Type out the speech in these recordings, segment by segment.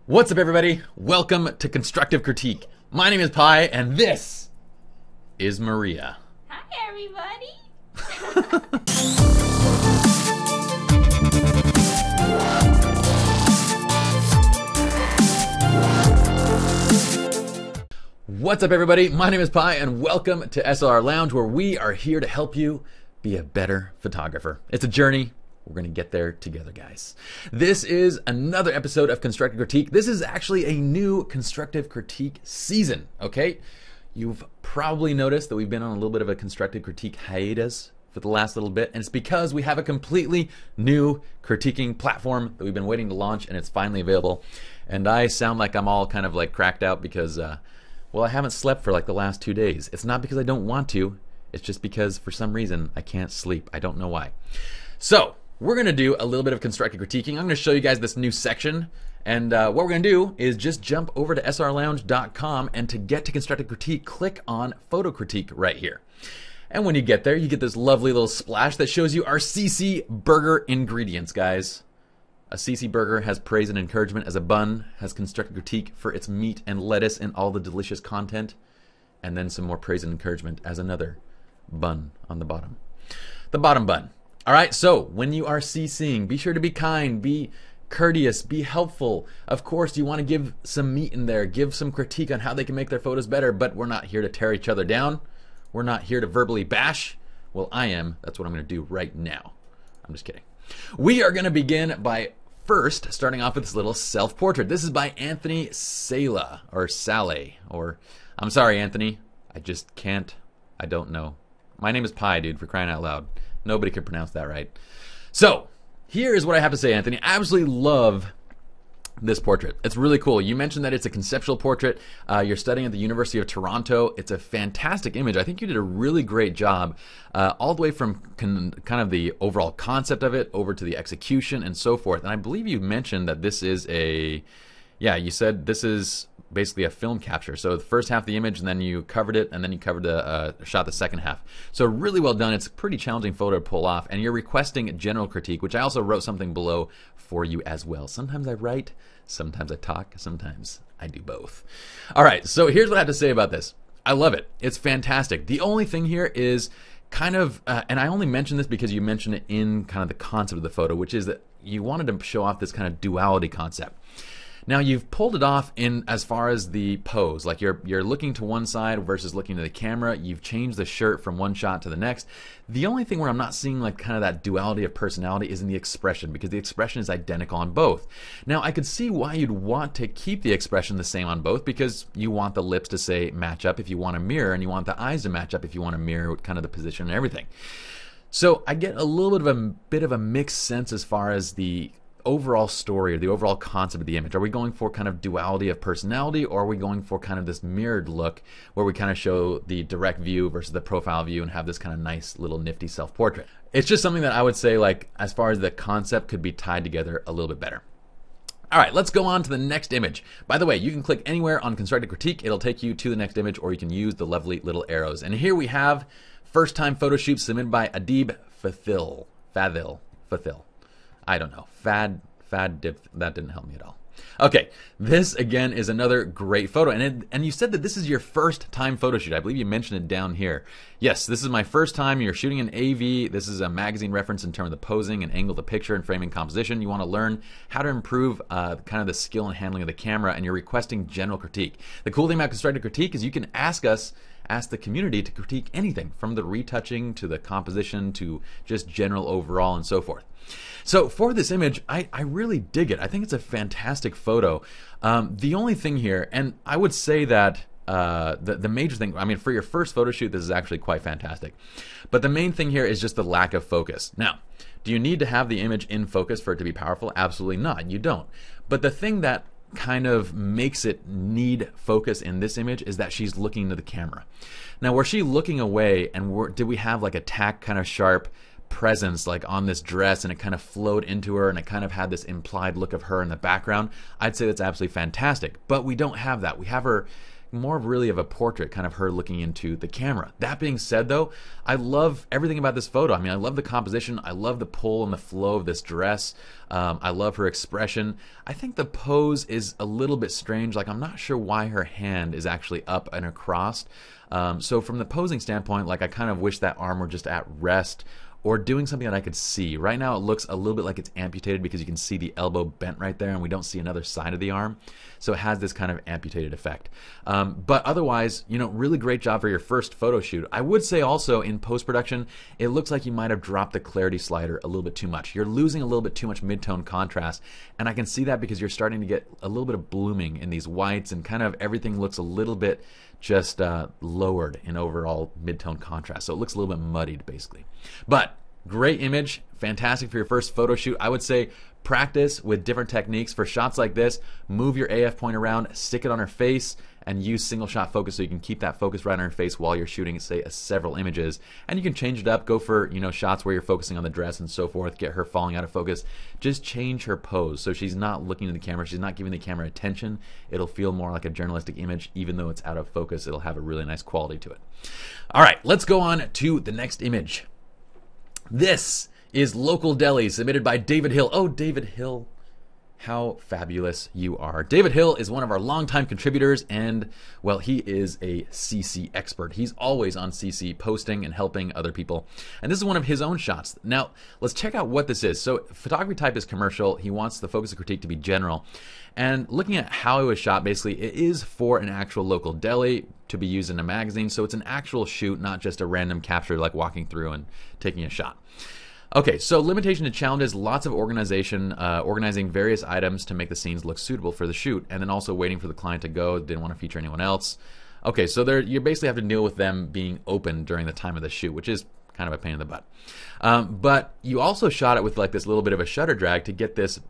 What's up, everybody? Welcome to Constructive Critique. My name is Pi, and this is Maria. Hi, everybody. What's up, everybody? My name is Pi, and welcome to SLR Lounge, where we are here to help you be a better photographer. It's a journey. We're going to get there together, guys. This is another episode of Constructive Critique. This is actually a new Constructive Critique season, okay? You've probably noticed that we've been on a little bit of a Constructive Critique hiatus for the last little bit, and it's because we have a completely new critiquing platform that we've been waiting to launch, and it's finally available. And I sound like I'm all kind of like cracked out because, well, I haven't slept for like the last 2 days. It's not because I don't want to. It's just because for some reason I can't sleep. I don't know why. So we're going to do a little bit of constructive critiquing. I'm going to show you guys this new section. And what we're going to do is just jump over to slrlounge.com, and to get to constructive critique, click on photo critique right here. And when you get there, you get this lovely little splash that shows you our CC burger ingredients, guys. A CC burger has praise and encouragement as a bun, has constructive critique for its meat and lettuce and all the delicious content, and then some more praise and encouragement as another bun on the bottom. The bottom bun. All right, so when you are CCing, be sure to be kind, be courteous, be helpful. Of course, you want to give some meat in there, give some critique on how they can make their photos better, but we're not here to tear each other down. We're not here to verbally bash. Well, I am. That's what I'm going to do right now. I'm just kidding. We are going to begin by first starting off with this little self-portrait. This is by Anthony Sala, or Sale, or I'm sorry, Anthony. I just can't. I don't know. My name is Pi, dude, for crying out loud. Nobody could pronounce that right. So, here is what I have to say, Anthony. I absolutely love this portrait. It's really cool. You mentioned that it's a conceptual portrait. You're studying at the University of Toronto. It's a fantastic image. I think you did a really great job all the way from kind of the overall concept of it over to the execution and so forth. And I believe you mentioned that this is a, yeah, you said this is basically a film capture. So the first half of the image, and then you covered it, and then you covered shot the second half. So really well done. It's a pretty challenging photo to pull off, and you're requesting general critique, which I also wrote something below for you as well. Sometimes I write, sometimes I talk, sometimes I do both. All right, so here's what I have to say about this. I love it. It's fantastic. The only thing here is kind of, and I only mention this because you mentioned it in kind of the concept of the photo, which is that you wanted to show off this kind of duality concept. Now you've pulled it off in as far as the pose, like you're looking to one side versus looking to the camera. You've changed the shirt from one shot to the next. The only thing where I'm not seeing like kind of that duality of personality is in the expression, because the expression is identical on both. Now I could see why you'd want to keep the expression the same on both, because you want the lips to say match up if you want a mirror, and you want the eyes to match up if you want a mirror with kind of the position and everything. So I get a little bit of a mixed sense as far as the overall story or the overall concept of the image. Are we going for kind of duality of personality, or are we going for kind of this mirrored look where we kind of show the direct view versus the profile view and have this kind of nice little nifty self-portrait? It's just something that I would say, like, as far as the concept, could be tied together a little bit better. All right, let's go on to the next image. By the way, you can click anywhere on Constructive Critique. It'll take you to the next image, or you can use the lovely little arrows. And here we have first time photo shoot submitted by Adib Fathil. I don't know. That didn't help me at all. Okay, this again is another great photo, and you said that this is your first time photo shoot. I believe you mentioned it down here. Yes, this is my first time. You're shooting an AV. This is a magazine reference in terms of the posing and angle of the picture and framing composition. You want to learn how to improve kind of the skill and handling of the camera, and you're requesting general critique. The cool thing about constructive critique is you can ask the community to critique anything from the retouching to the composition to just general overall and so forth. So for this image, I really dig it. I think it's a fantastic photo. The only thing here, and I would say that the major thing, I mean, for your first photo shoot, this is actually quite fantastic. But the main thing here is just the lack of focus. Now, do you need to have the image in focus for it to be powerful? Absolutely not. You don't. But the thing that kind of makes it need focus in this image is that she's looking to the camera. Now, was she looking away, and did we have like a tack kind of sharp presence like on this dress, and it kind of flowed into her, and it kind of had this implied look of her in the background? I'd say that's absolutely fantastic. But we don't have that. We have her more really of a portrait, kind of her looking into the camera. That being said though, I love everything about this photo. I mean, I love the composition, I love the pull and the flow of this dress, I love her expression. I think the pose is a little bit strange, like I'm not sure why her hand is actually up and across. So from the posing standpoint, like I kind of wish that arm were just at rest, or doing something that I could see. Right now it looks a little bit like it's amputated because you can see the elbow bent right there and we don't see another side of the arm. So it has this kind of amputated effect. But otherwise, you know, really great job for your first photo shoot. I would say also in post-production, it looks like you might have dropped the clarity slider a little bit too much. You're losing a little bit too much mid-tone contrast, and I can see that because you're starting to get a little bit of blooming in these whites, and kind of everything looks a little bit just lowered in overall mid-tone contrast. So it looks a little bit muddied basically. But great image, fantastic for your first photo shoot. I would say practice with different techniques. For shots like this, move your AF point around, stick it on her face, and use single shot focus so you can keep that focus right on her face while you're shooting, say, several images. And you can change it up, go for, you know, shots where you're focusing on the dress and so forth, get her falling out of focus. Just change her pose so she's not looking at the camera, she's not giving the camera attention. It'll feel more like a journalistic image. Even though it's out of focus, it'll have a really nice quality to it. All right, let's go on to the next image. This is Local Deli, submitted by David Hill. Oh, David Hill, how fabulous you are. David Hill is one of our longtime contributors, and, well, he is a CC expert. He's always on CC posting and helping other people. And this is one of his own shots. Now, let's check out what this is. So, photography type is commercial. He wants the focus of critique to be general. And looking at how it was shot, basically, it is for an actual local deli to be used in a magazine. So it's an actual shoot, not just a random capture like walking through and taking a shot. Okay, so limitation to challenges, lots of organization, organizing various items to make the scenes look suitable for the shoot, and then also waiting for the client to go, didn't want to feature anyone else. Okay, so there, you basically have to deal with them being open during the time of the shoot, which is kind of a pain in the butt. But you also shot it with like this little bit of a shutter drag to get this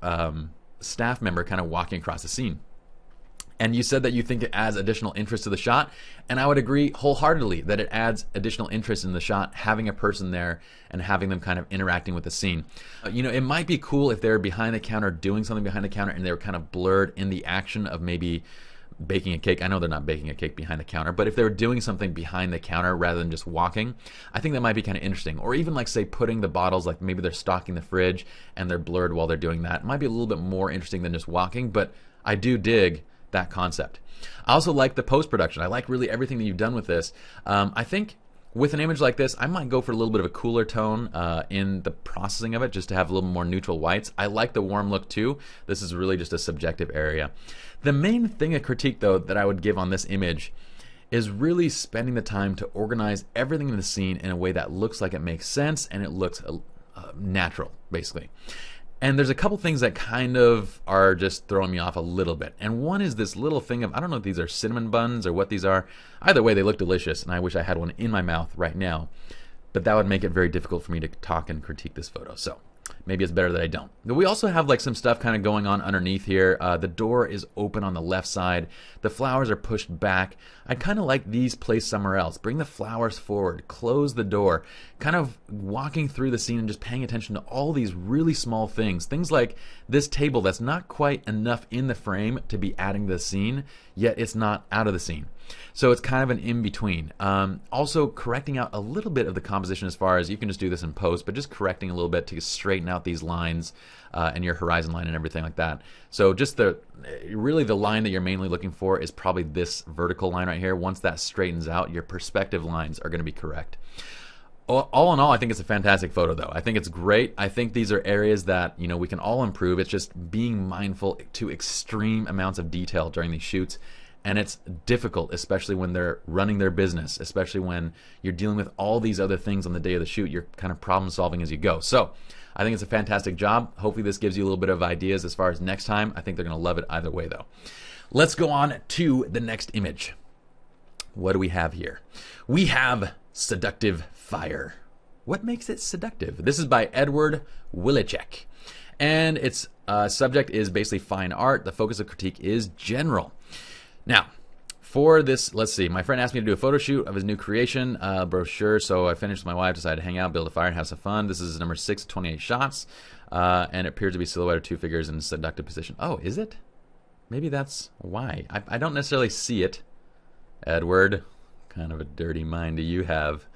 staff member kind of walking across the scene. And you said that you think it adds additional interest to the shot, and I would agree wholeheartedly that it adds additional interest in the shot, having a person there and having them kind of interacting with the scene. You know, it might be cool if they're behind the counter doing something behind the counter and they're kind of blurred in the action of maybe baking a cake. I know they're not baking a cake behind the counter, but if they were doing something behind the counter rather than just walking, I think that might be kind of interesting. Or even like, say, putting the bottles, like maybe they're stocking the fridge and they're blurred while they're doing that. It might be a little bit more interesting than just walking, but I do dig that concept. I also like the post-production. I like really everything that you've done with this. I think with an image like this, I might go for a little bit of a cooler tone in the processing of it, just to have a little more neutral whites. I like the warm look too. This is really just a subjective area. The main thing of critique though that I would give on this image is really spending the time to organize everything in the scene in a way that looks like it makes sense and it looks natural, basically. And there's a couple things that kind of are just throwing me off a little bit. And one is this little thing of, I don't know if these are cinnamon buns or what these are. Either way, they look delicious, and I wish I had one in my mouth right now. But that would make it very difficult for me to talk and critique this photo. So maybe it's better that I don't. But we also have like some stuff kind of going on underneath here. The door is open on the left side. The flowers are pushed back. I kind of like these placed somewhere else. Bring the flowers forward. Close the door. Kind of walking through the scene and just paying attention to all these really small things. Things like this table that's not quite enough in the frame to be adding to the scene, yet it's not out of the scene. So it's kind of an in-between. Also correcting out a little bit of the composition as far as, you can just do this in post, but just correcting a little bit to straighten out these lines and your horizon line and everything like that. So just really the line that you're mainly looking for is probably this vertical line right here. Once that straightens out, your perspective lines are going to be correct. All in all, I think it's a fantastic photo though. I think it's great. I think these are areas that, you know, we can all improve. It's just being mindful to extreme amounts of detail during these shoots. And it's difficult, especially when they're running their business, especially when you're dealing with all these other things on the day of the shoot. You're kind of problem solving as you go. So I think it's a fantastic job. Hopefully this gives you a little bit of ideas as far as next time. I think they're going to love it either way though. Let's go on to the next image. What do we have here? We have Seductive Fire. What makes it seductive? This is by Edward Willicek. And its subject is basically fine art. The focus of critique is general. Now, for this, let's see. My friend asked me to do a photo shoot of his new creation, brochure. So I finished with my wife, decided to hang out, build a fire, and have some fun. This is number 6, 28 shots. And it appears to be silhouetted 2 figures in a seductive position. Oh, is it? Maybe that's why. I don't necessarily see it. Edward, kind of a dirty mind do you have?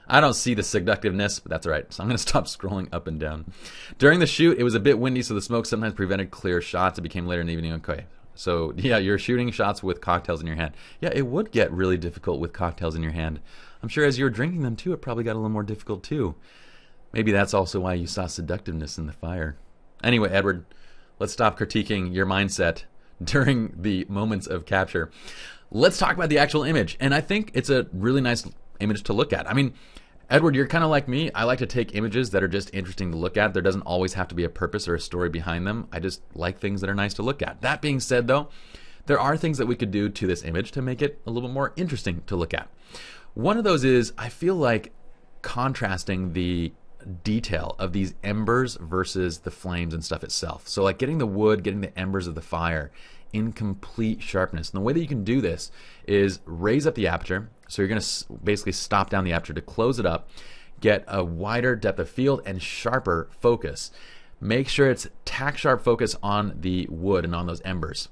I don't see the seductiveness, but that's all right. So I'm going to stop scrolling up and down. During the shoot, it was a bit windy, so the smoke sometimes prevented clear shots. It became later in the evening. Okay. So, yeah, you're shooting shots with cocktails in your hand. Yeah, it would get really difficult with cocktails in your hand. I'm sure as you were drinking them, too, it probably got a little more difficult, too. Maybe that's also why you saw seductiveness in the fire. Anyway, Edward, let's stop critiquing your mindset during the moments of capture. Let's talk about the actual image. And I think it's a really nice image to look at. I mean, Edward, you're kind of like me. I like to take images that are just interesting to look at. There doesn't always have to be a purpose or a story behind them. I just like things that are nice to look at. That being said, though, there are things that we could do to this image to make it a little bit more interesting to look at. One of those is, I feel like contrasting the detail of these embers versus the flames and stuff itself. So like getting the wood, getting the embers of the fire in complete sharpness. And the way that you can do this is raise up the aperture. So you're going to basically stop down the aperture to close it up, get a wider depth of field and sharper focus. Make sure it's tack sharp focus on the wood and on those embers,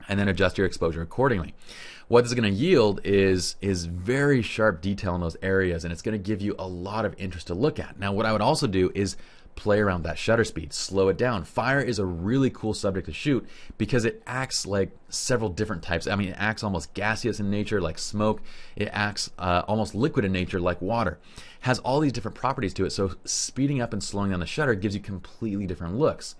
and then adjust your exposure accordingly. What this is going to yield is very sharp detail in those areas, and it's going to give you a lot of interest to look at. Now, what I would also do is play around with that shutter speed, slow it down. Fire is a really cool subject to shoot because it acts like several different types. I mean, it acts almost gaseous in nature like smoke. It acts almost liquid in nature like water. Has all these different properties to it, so speeding up and slowing down the shutter gives you completely different looks.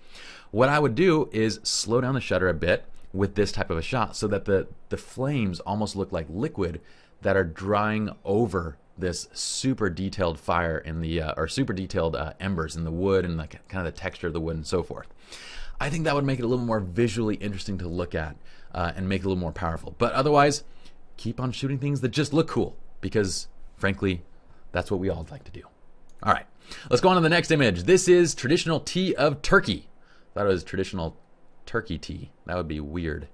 What I would do is slow down the shutter a bit with this type of a shot so that the flames almost look like liquid that are drying over this super detailed fire in the or super detailed embers in the wood and like kind of the texture of the wood and so forth. I think that would make it a little more visually interesting to look at and make it a little more powerful. But otherwise, keep on shooting things that just look cool because, frankly, that's what we all like to do. All right, let's go on to the next image. This is traditional tea of Turkey. I thought it was traditional turkey tea. That would be weird.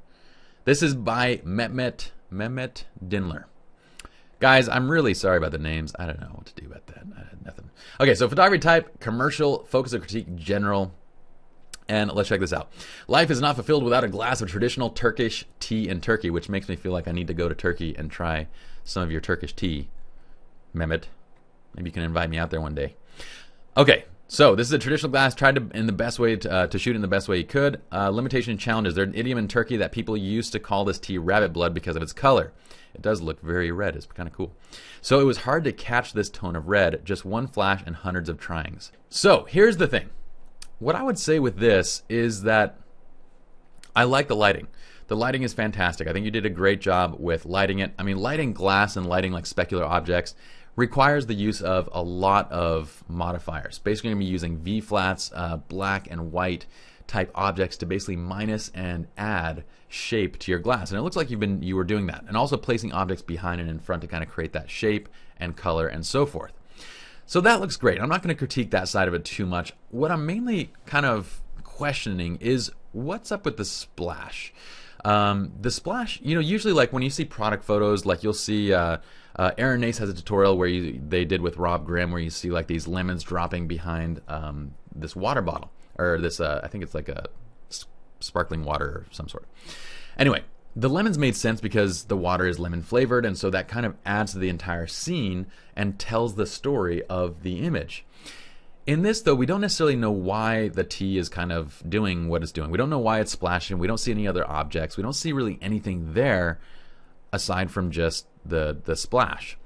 This is by Mehmet Dinler. Guys, I'm really sorry about the names. I don't know what to do about that. Nothing. Okay, so photography type, commercial, focus of critique, general. And let's check this out. Life is not fulfilled without a glass of traditional Turkish tea in Turkey, which makes me feel like I need to go to Turkey and try some of your Turkish tea, Mehmet. Maybe you can invite me out there one day. Okay, so this is a traditional glass. Tried to in the best way to shoot in the best way you could. Limitation and challenges. There's an idiom in Turkey that people used to call this tea rabbit blood because of its color. It does look very red. It's kind of cool. So it was hard to catch this tone of red. Just one flash and hundreds of tryings. So here's the thing. What I would say with this is that I like the lighting. The lighting is fantastic. I think you did a great job with lighting it. I mean, lighting glass and lighting like specular objects requires the use of a lot of modifiers. Basically, going to be using V-flats, black and white type objects to basically minus and add shape to your glass. And it looks like you were doing that. And also placing objects behind and in front to kind of create that shape and color and so forth. So that looks great. I'm not going to critique that side of it too much. What I'm mainly kind of questioning is what's up with the splash. The splash, you know, usually like when you see product photos, like you'll see Aaron Nace has a tutorial where they did with Rob Grimm where you see like these lemons dropping behind this water bottle or this I think it's like a sparkling water of some sort. Anyway, the lemons made sense because the water is lemon flavored, and so that kind of adds to the entire scene and tells the story of the image. In this, though, we don't necessarily know why the tea is kind of doing what it's doing. We don't know why it's splashing. We don't see any other objects. We don't see really anything there aside from just the splash.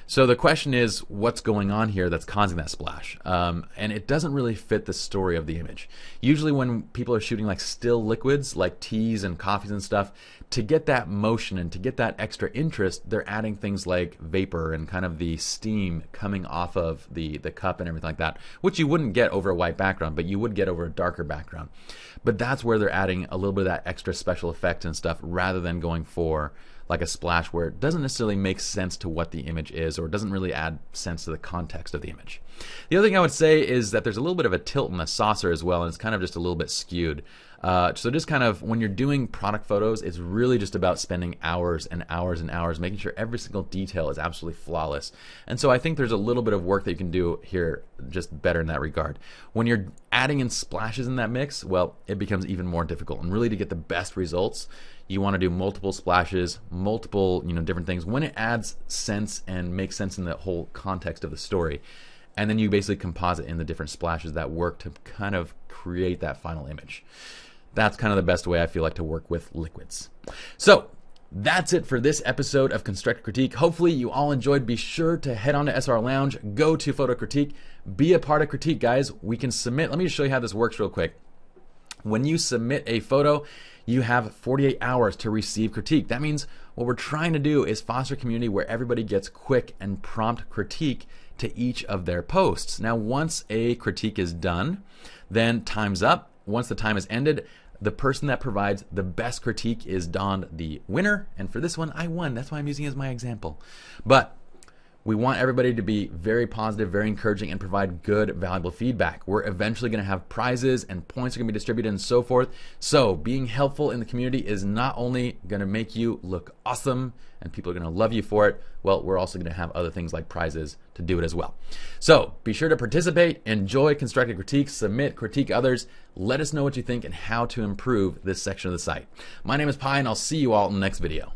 So the question is, what's going on here that's causing that splash? And it doesn't really fit the story of the image. Usually when people are shooting like still liquids, like teas and coffees and stuff, to get that motion and to get that extra interest, they're adding things like vapor and kind of the steam coming off of the cup and everything like that, which you wouldn't get over a white background, but you would get over a darker background. But that's where they're adding a little bit of that extra special effect and stuff rather than going for like a splash where it doesn't necessarily make sense to what the image is or it doesn't really add sense to the context of the image. The other thing I would say is that there's a little bit of a tilt in the saucer as well, and it's kind of just a little bit skewed. So just kind of when you're doing product photos, it's really just about spending hours and hours and hours making sure every single detail is absolutely flawless. And so I think there's a little bit of work that you can do here just better in that regard. When you're adding in splashes in that mix, well, it becomes even more difficult. And really to get the best results, you want to do multiple splashes, multiple different things when it adds sense and makes sense in the whole context of the story. And then you basically composite in the different splashes that work to kind of create that final image. That's kind of the best way I feel like to work with liquids. So that's it for this episode of Constructive Critique. Hopefully you all enjoyed. Be sure to head on to SLR Lounge, go to Photo Critique, be a part of Critique, guys. We can submit. Let me just show you how this works real quick. When you submit a photo, you have 48 hours to receive critique. That means what we're trying to do is foster a community where everybody gets quick and prompt critique to each of their posts. Now, once a critique is done, then time's up. Once the time is ended, the person that provides the best critique is donned the winner. And for this one, I won. That's why I'm using it as my example. But we want everybody to be very positive, very encouraging, and provide good, valuable feedback. We're eventually going to have prizes and points are going to be distributed and so forth. So being helpful in the community is not only going to make you look awesome and people are going to love you for it, well, we're also going to have other things like prizes to do it as well. So be sure to participate, enjoy constructive critique, submit, critique others. Let us know what you think and how to improve this section of the site. My name is Pi, and I'll see you all in the next video.